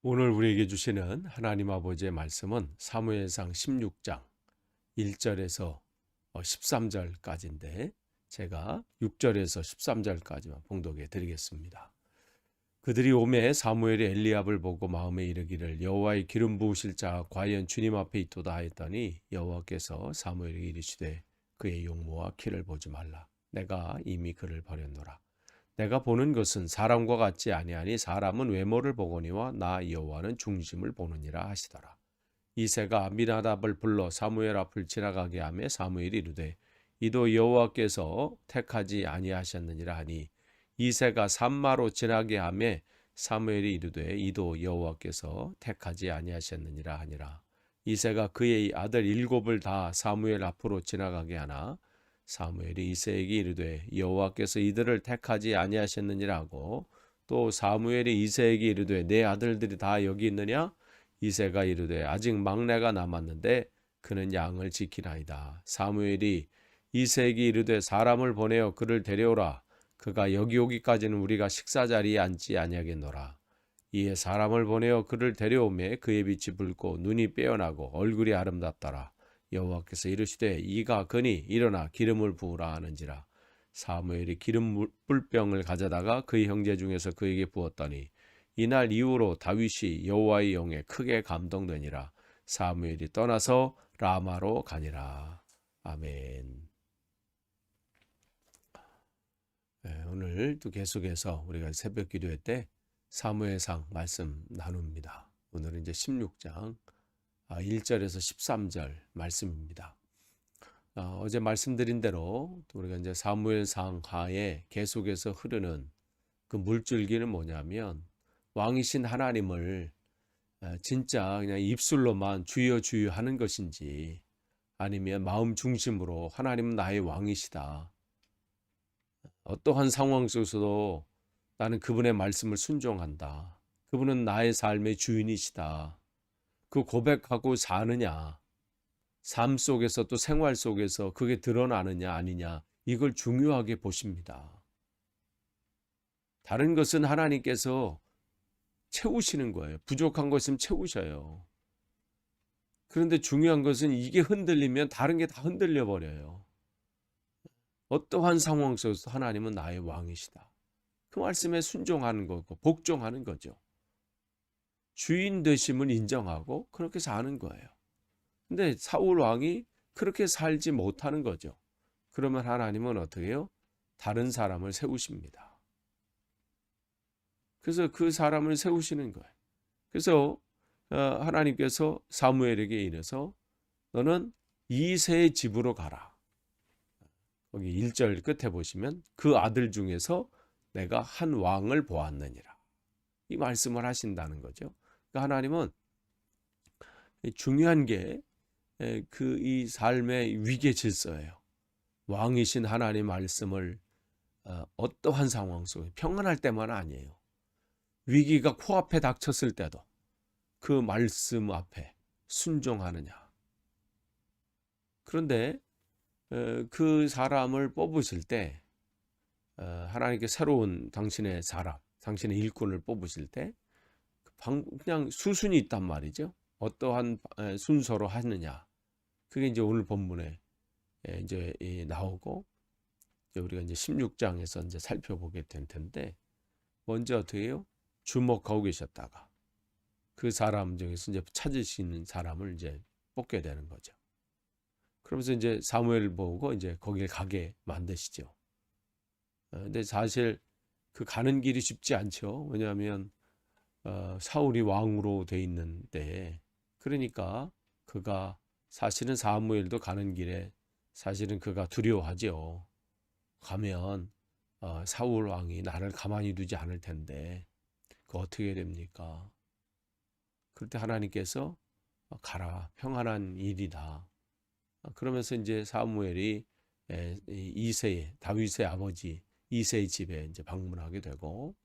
오늘 우리에게 주시는 하나님 아버지의 말씀은 사무엘상 16장 1절에서 13절까지인데 제가 6절에서 13절까지만 봉독해 드리겠습니다. 그들이 오매 사무엘이 엘리압을 보고 마음에 이르기를 여호와의 기름 부으실 자 과연 주님 앞에 있도다 하였더니 여호와께서 사무엘에게 이르시되 그의 용모와 키를 보지 말라. 내가 이미 그를 버렸노라. 내가 보는 것은 사람과 같지 아니하니 사람은 외모를 보거니와 나 여호와는 중심을 보느니라 하시더라. 이새가 아미나답을 불러 사무엘 앞을 지나가게 하며 사무엘이 이르되 이도 여호와께서 택하지 아니하셨느니라 하니 이새가 산마로 지나게 하며 사무엘이 이르되 이도 여호와께서 택하지 아니하셨느니라 하니라. 이새가 그의 아들 7을 다 사무엘 앞으로 지나가게 하나 사무엘이 이새에게 이르되 여호와께서 이들을 택하지 아니하셨느니라 하고 또 사무엘이 이새에게 이르되 내 아들들이 다 여기 있느냐? 이새가 이르되 아직 막내가 남았는데 그는 양을 지키나이다. 사무엘이 이새에게 이르되 사람을 보내어 그를 데려오라. 그가 여기 오기까지는 우리가 식사 자리에 앉지 아니하겠노라. 이에 사람을 보내어 그를 데려오매 그의 빛이 붉고 눈이 빼어나고 얼굴이 아름답더라. 여호와께서 이르시되 이가 거니 일어나 기름을 부으라 하는지라. 사무엘이 기름 뿔병을 가져다가 그의 형제 중에서 그에게 부었더니 이날 이후로 다윗이 여호와의 영에 크게 감동되니라. 사무엘이 떠나서 라마로 가니라. 아멘. 오늘 또 계속해서 우리가 새벽 기도회 때 사무엘상 말씀 나눕니다. 오늘은 이제 16장 1절에서 13절 말씀입니다. 어제 말씀드린 대로 우리가 이제 사무엘상 하에 계속해서 흐르는 그 물줄기는 뭐냐면 왕이신 하나님을 진짜 그냥 입술로만 주여 주여 하는 것인지 아니면 마음 중심으로 하나님은 나의 왕이시다. 어떠한 상황 속에서도 나는 그분의 말씀을 순종한다. 그분은 나의 삶의 주인이시다. 그 고백하고 사느냐, 삶 속에서 또 생활 속에서 그게 드러나느냐 아니냐, 이걸 중요하게 보십니다. 다른 것은 하나님께서 채우시는 거예요. 부족한 것은 채우셔요. 그런데 중요한 것은 이게 흔들리면 다른 게 다 흔들려 버려요. 어떠한 상황 속에서 하나님은 나의 왕이시다. 그 말씀에 순종하는 거고 복종하는 거죠. 주인 되심을 인정하고 그렇게 사는 거예요. 근데 사울 왕이 그렇게 살지 못하는 거죠. 그러면 하나님은 어떻게 해요? 다른 사람을 세우십니다. 그래서 그 사람을 세우시는 거예요. 그래서 하나님께서 사무엘에게 이래서 너는 이새의 집으로 가라. 거기 1절 끝에 보시면 그 아들 중에서 내가 한 왕을 보았느니라. 이 말씀을 하신다는 거죠. 그러니까 하나님은 중요한 게 그 이 삶의 위계 질서예요. 왕이신 하나님 말씀을 어떠한 상황 속에 평안할 때만 아니에요. 위기가 코앞에 닥쳤을 때도 그 말씀 앞에 순종하느냐. 그런데 그 사람을 뽑으실 때 하나님께 새로운 당신의 사람, 당신의 일꾼을 뽑으실 때 그냥 수순이 있단 말이죠. 어떠한 순서로 하느냐. 그게 이제 오늘 본문에 이제 나오고 우리가 이제 16장에서 이제 살펴보게 될 텐데 먼저 어떻게 해요? 주목하고 계셨다가 그 사람 중에서 이제 찾으시는 사람을 이제 뽑게 되는 거죠. 그러면서 이제 사무엘을 보고 이제 거기에 가게 만드시죠. 근데 사실 그 가는 길이 쉽지 않죠. 왜냐하면 사울이 왕으로 돼 있는데 그러니까 그가 사실은 사무엘도 가는 길에 사실은 그가 두려워하죠. 가면 사울 왕이 나를 가만히 두지 않을 텐데 그 어떻게 됩니까? 그럴 때 하나님께서 가라 평안한 일이다. 그러면서 이제 사무엘이 이새의 다윗의 아버지 이새의 집에 이제 방문하게 되고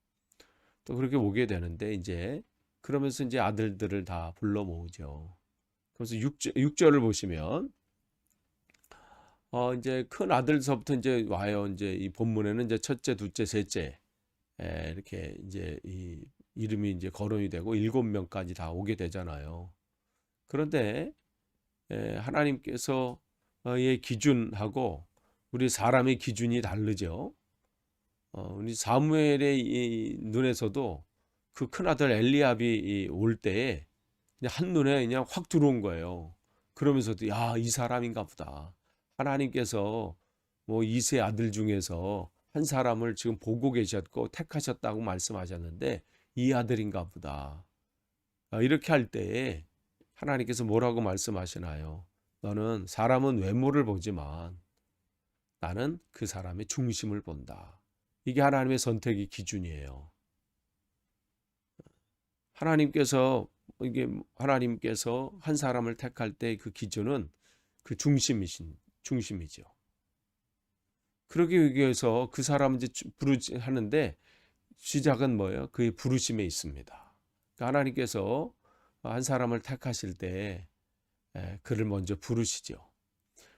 또 그렇게 오게 되는데 이제 그러면서 이제 아들들을 다 불러 모으죠. 그래서 6절을 보시면 이제 큰 아들서부터 이제 와요. 이제 이 본문에는 이제 첫째, 둘째, 셋째 이렇게 이제 이 이름이 이제 거론이 되고 7명까지 다 오게 되잖아요. 그런데 하나님께서의 기준하고 우리 사람의 기준이 다르죠. 우리 사무엘의 이 눈에서도 그 큰아들 엘리압이 올 때에 그냥 한눈에 그냥 확 들어온 거예요. 그러면서도 야, 이 사람인가 보다. 하나님께서 뭐 이세 아들 중에서 한 사람을 지금 보고 계셨고 택하셨다고 말씀하셨는데 이 아들인가 보다. 이렇게 할 때에 하나님께서 뭐라고 말씀하시나요? 너는 사람은 외모를 보지만 나는 그 사람의 중심을 본다. 이게 하나님의 선택의 기준이에요. 하나님께서 한 사람을 택할 때 그 기준은 그 중심이죠. 그러기 위해서 그 사람을 이제 하는데 시작은 뭐예요? 그의 부르심에 있습니다. 그러니까 하나님께서 한 사람을 택하실 때 그를 먼저 부르시죠.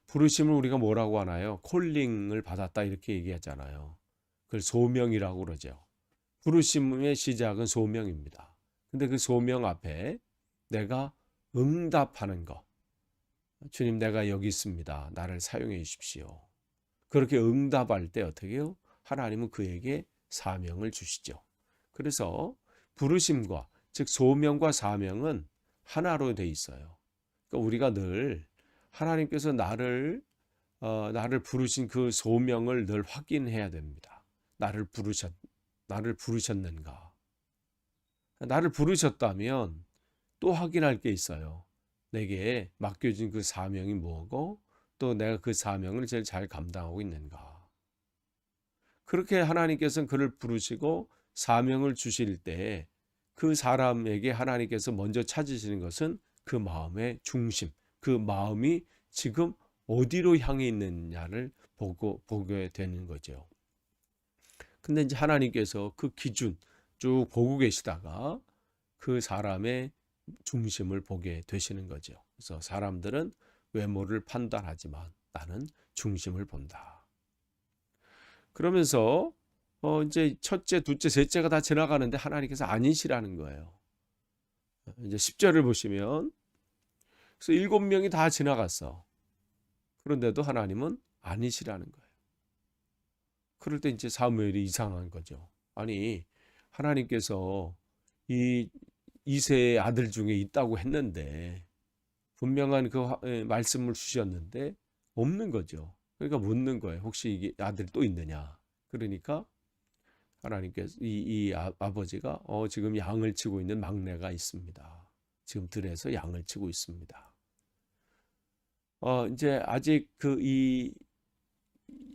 부르심을 우리가 뭐라고 하나요? 콜링을 받았다 이렇게 얘기하잖아요. 그걸 소명이라고 그러죠. 부르심의 시작은 소명입니다. 근데 그 소명 앞에 내가 응답하는 거. 주님, 내가 여기 있습니다. 나를 사용해 주십시오. 그렇게 응답할 때 어떻게 해요? 하나님은 그에게 사명을 주시죠. 그래서 부르심과 즉 소명과 사명은 하나로 돼 있어요. 그러니까 우리가 늘 하나님께서 나를 부르신 그 소명을 늘 확인해야 됩니다. 나를 부르셨는가? 나를 부르셨다면 또 확인할 게 있어요. 내게 맡겨진 그 사명이 뭐고 또 내가 그 사명을 제일 잘 감당하고 있는가. 그렇게 하나님께서는 그를 부르시고 사명을 주실 때 그 사람에게 하나님께서 먼저 찾으시는 것은 그 마음의 중심, 그 마음이 지금 어디로 향해 있느냐를 보게 되는 거죠. 근데 이제 하나님께서 그 기준 쭉 보고 계시다가 그 사람의 중심을 보게 되시는 거죠. 그래서 사람들은 외모를 판단하지만 나는 중심을 본다. 그러면서 이제 첫째, 둘째, 셋째가 다 지나가는데 하나님께서 아니시라는 거예요. 이제 10절을 보시면 그래서 7명이 다 지나갔어. 그런데도 하나님은 아니시라는 거예요. 그럴 때 이제 사무엘이 이상한 거죠. 아니, 하나님께서 이 이세의 아들 중에 있다고 했는데 분명한 그 말씀을 주셨는데 없는 거죠. 그러니까 묻는 거예요. 혹시 이게 아들 또 있느냐? 그러니까 하나님께서 아버지가 지금 양을 치고 있는 막내가 있습니다. 지금 들에서 양을 치고 있습니다. 이제 아직 이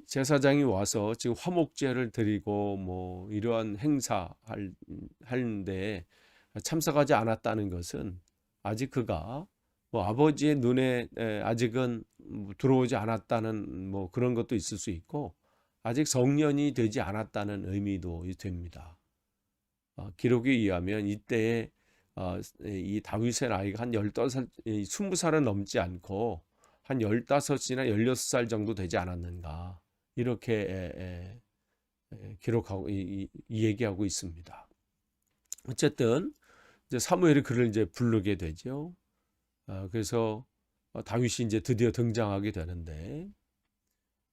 제사장이 와서 지금 화목제를 드리고 뭐 이러한 하는데 참석하지 않았다는 것은 아직 그가 뭐 아버지의 눈에 아직은 들어오지 않았다는 뭐 그런 것도 있을 수 있고 아직 성년이 되지 않았다는 의미도 됩니다. 기록에 의하면 이때에 이 다윗의 나이가 한 15살, 20살은 넘지 않고 한 15이나 16살 정도 되지 않았는가 이렇게 기록하고 얘기하고 있습니다. 어쨌든 이제 사무엘이 그를 이제 부르게 되죠. 그래서 다윗이 이제 드디어 등장하게 되는데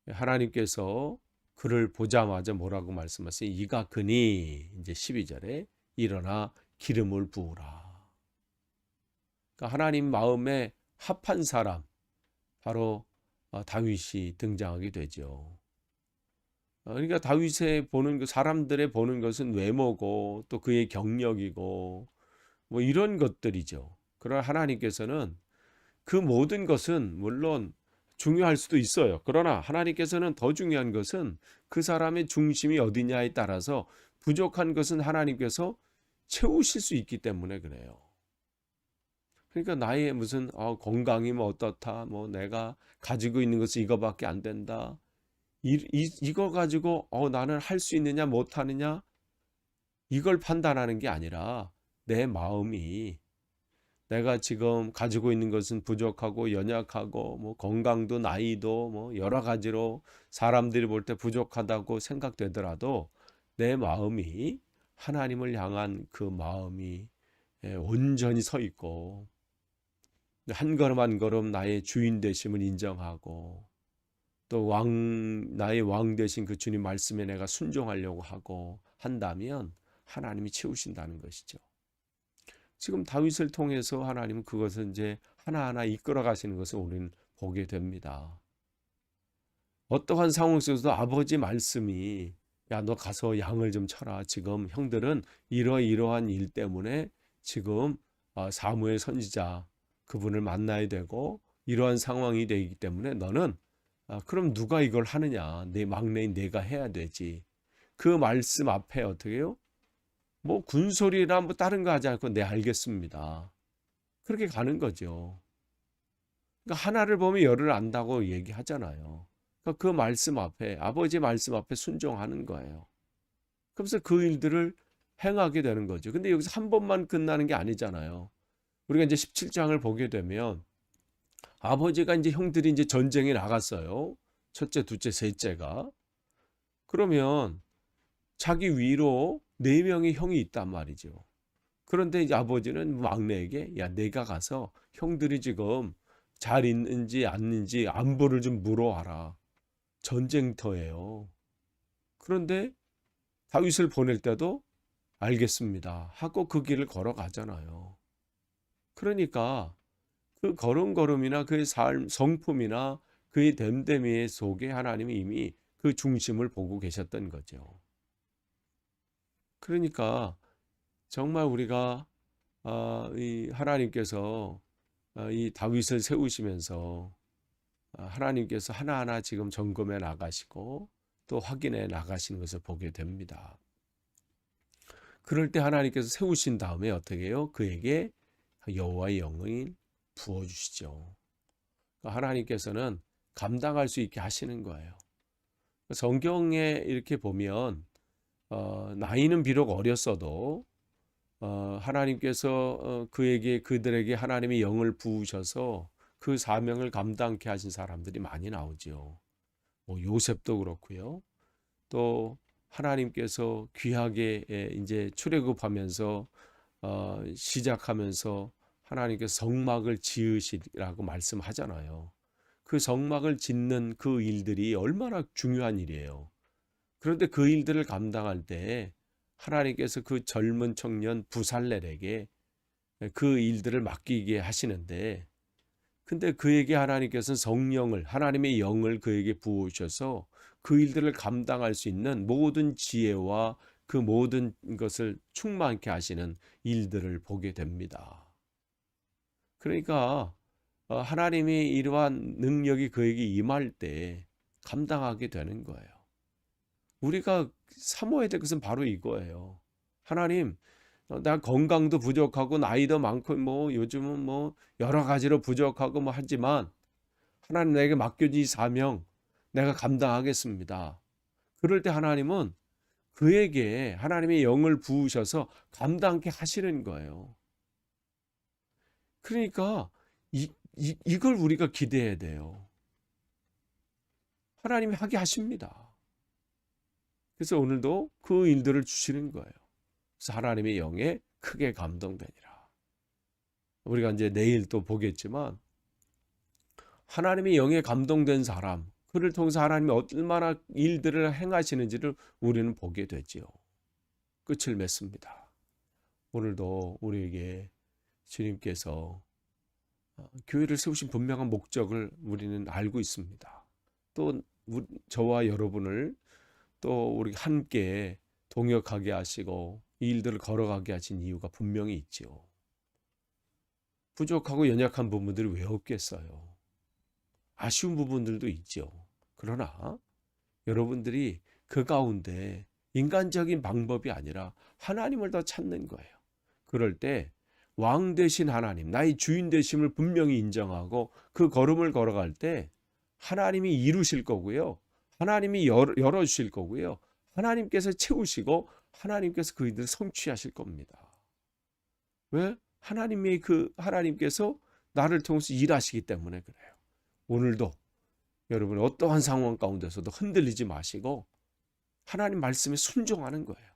하나님께서 그를 보자마자 뭐라고 말씀하세요? 이가 그니 이제 12절에 일어나 기름을 부으라. 그러니까 하나님 마음에 합한 사람 바로 다윗이 등장하게 되죠. 그러니까 다윗의 사람들의 보는 것은 외모고 또 그의 경력이고 뭐 이런 것들이죠. 그러나 하나님께서는 그 모든 것은 물론 중요할 수도 있어요. 그러나 하나님께서는 더 중요한 것은 그 사람의 중심이 어디냐에 따라서 부족한 것은 하나님께서 채우실 수 있기 때문에 그래요. 그러니까 나의 무슨 건강이 뭐 어떻다, 뭐 내가 가지고 있는 것은 이거밖에 안 된다. 이거 가지고 나는 할 수 있느냐 못하느냐 이걸 판단하는 게 아니라 내 마음이 내가 지금 가지고 있는 것은 부족하고 연약하고 뭐 건강도 나이도 뭐 여러 가지로 사람들이 볼 때 부족하다고 생각되더라도 내 마음이 하나님을 향한 그 마음이 온전히 서 있고 한 걸음 한 걸음 나의 주인 되심을 인정하고 또 나의 왕 되신 그 주님 말씀에 내가 순종하려고 하고 한다면 하나님이 채우신다는 것이죠. 지금 다윗을 통해서 하나님은 그것을 이제 하나하나 이끌어 가시는 것을 우리는 보게 됩니다. 어떠한 상황 속에서도 아버지 말씀이 야, 너 가서 양을 좀 쳐라. 지금 형들은 이러이러한 일 때문에 지금 사무엘 선지자 그분을 만나야 되고 이러한 상황이 되기 때문에 너는 그럼 누가 이걸 하느냐? 내 막내인 내가 해야 되지. 그 말씀 앞에 어떻게 해요? 뭐 군소리나 뭐 다른 거 하지 않고 네 알겠습니다. 그렇게 가는 거죠. 그러니까 하나를 보면 열을 안다고 얘기하잖아요. 그러니까 그 말씀 앞에 아버지 말씀 앞에 순종하는 거예요. 그래서 그 일들을 행하게 되는 거죠. 근데 여기서 한 번만 끝나는 게 아니잖아요. 우리가 이제 17장을 보게 되면 아버지가 이제 형들이 이제 전쟁에 나갔어요. 첫째, 둘째, 셋째가. 그러면 자기 위로 4명의 형이 있단 말이죠. 그런데 이제 아버지는 막내에게 야, 내가 가서 형들이 지금 잘 있는지 않는지 안부를 좀 물어와라. 전쟁터예요. 그런데 다윗을 보낼 때도 알겠습니다 하고 그 길을 걸어가잖아요. 그러니까 그 걸음걸음이나 그의 삶, 성품이나 그의 됨됨이 속에 하나님이 이미 그 중심을 보고 계셨던 거죠. 그러니까 정말 우리가 이 하나님께서 이 다윗을 세우시면서 하나님께서 하나하나 지금 점검해 나가시고 또 확인해 나가시는 것을 보게 됩니다. 그럴 때 하나님께서 세우신 다음에 어떻게 해요? 그에게 여호와의 영을 부어주시죠. 하나님께서는 감당할 수 있게 하시는 거예요. 성경에 이렇게 보면 나이는 비록 어렸어도 하나님께서 그들에게 하나님의 영을 부으셔서 그 사명을 감당케 하신 사람들이 많이 나오죠. 뭐 요셉도 그렇고요. 또 하나님께서 귀하게 이제 출애굽하면서 시작하면서 하나님께서 성막을 지으시라고 말씀하잖아요. 그 성막을 짓는 그 일들이 얼마나 중요한 일이에요. 그런데 그 일들을 감당할 때 하나님께서 그 젊은 청년 부살렐에게 그 일들을 맡기게 하시는데 근데 그에게 하나님께서는 성령을 하나님의 영을 그에게 부으셔서 그 일들을 감당할 수 있는 모든 지혜와 그 모든 것을 충만케 하시는 일들을 보게 됩니다. 그러니까 하나님이 이러한 능력이 그에게 임할 때 감당하게 되는 거예요. 우리가 사모해야 될 것은 바로 이거예요. 하나님, 나 건강도 부족하고 나이도 많고 뭐 요즘은 뭐 여러 가지로 부족하고 뭐 하지만 하나님 내게 맡겨진 사명 내가 감당하겠습니다. 그럴 때 하나님은 그에게 하나님의 영을 부으셔서 감당케 하시는 거예요. 그러니까 이걸 우리가 기대해야 돼요. 하나님이 하게 하십니다. 그래서 오늘도 그 일들을 주시는 거예요. 그래서 하나님의 영에 크게 감동되니라. 우리가 이제 내일 또 보겠지만 하나님의 영에 감동된 사람, 그를 통해서 하나님이 얼마나 일들을 행하시는지를 우리는 보게 되지요. 끝을 맺습니다. 오늘도 우리에게 주님께서 교회를 세우신 분명한 목적을 우리는 알고 있습니다. 또 저와 여러분을 또 우리 함께 동역하게 하시고 이 일들을 걸어가게 하신 이유가 분명히 있죠. 부족하고 연약한 부분들이 왜 없겠어요? 아쉬운 부분들도 있죠. 그러나 여러분들이 그 가운데 인간적인 방법이 아니라 하나님을 더 찾는 거예요. 그럴 때 왕 되신 하나님, 나의 주인 되심을 분명히 인정하고 그 걸음을 걸어갈 때 하나님이 이루실 거고요. 하나님이 열어주실 거고요. 하나님께서 채우시고 하나님께서 그 일을 성취하실 겁니다. 왜? 하나님께서 나를 통해서 일하시기 때문에 그래요. 오늘도 여러분 어떠한 상황 가운데서도 흔들리지 마시고 하나님 말씀에 순종하는 거예요.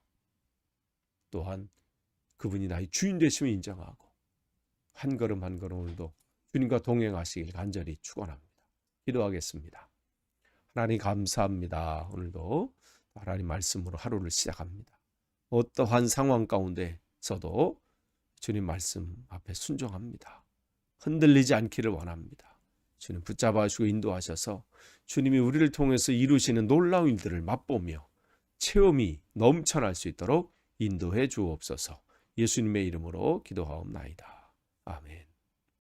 또한 그분이 나의 주인 되심을 인정하고 한 걸음 한 걸음 오늘도 주님과 동행하시길 간절히 축원합니다. 기도하겠습니다. 하나님 감사합니다. 오늘도 하나님 말씀으로 하루를 시작합니다. 어떠한 상황 가운데서도 주님 말씀 앞에 순종합니다. 흔들리지 않기를 원합니다. 주님 붙잡아 주시고 인도하셔서 주님이 우리를 통해서 이루시는 놀라운 일들을 맛보며 체험이 넘쳐날 수 있도록 인도해 주옵소서. 예수님의 이름으로 기도하옵나이다. 아멘.